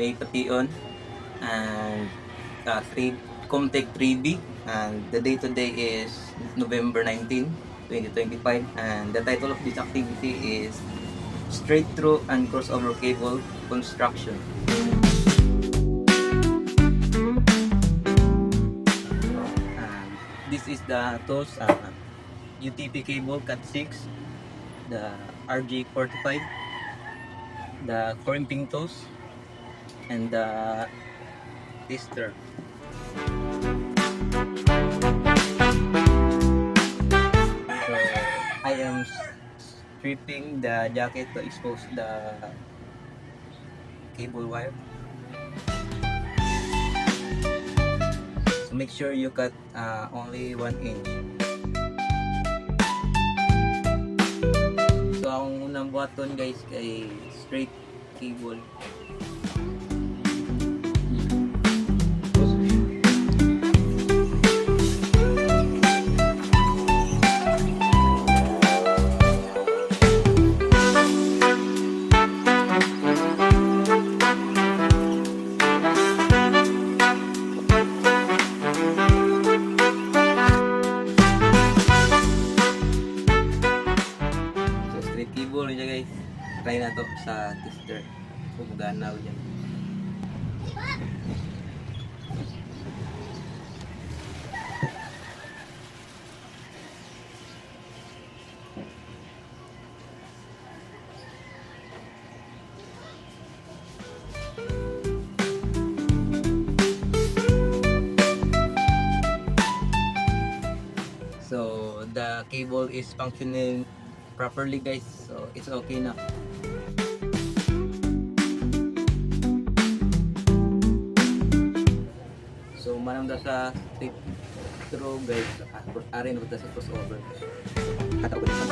may pation and 3 Comtech 3B, and the day today is November 19, 2025, and the title of this activity is Straight Through and Crossover Cable Construction. This is the tools, UTP cable Cat 6, the RJ45, the crimping tools, and the tester. So I am stripping the jacket to expose the cable wire. So make sure you cut only 1 inch. So ang unang button guys ay straight cable. Cable niya guys, try na to sa tester kung ganaw yan. So the cable is functioning properly guys, so it's okay na. So manam da sa straight through guys, arin na sa crossover. Kata ko dito.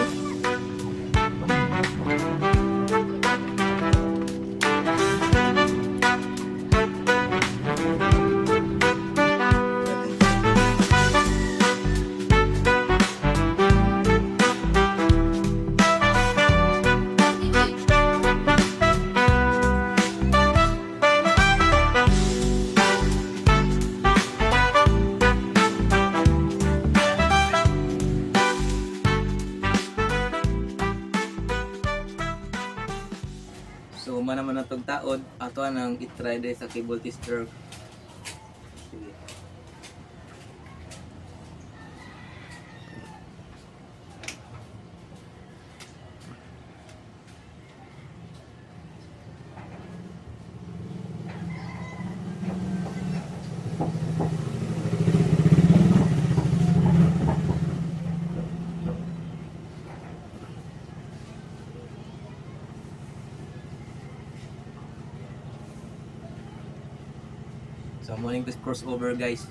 So manaman na tong taod, ato nang i-try sa cable tester. Sige. So morning this crossover guys.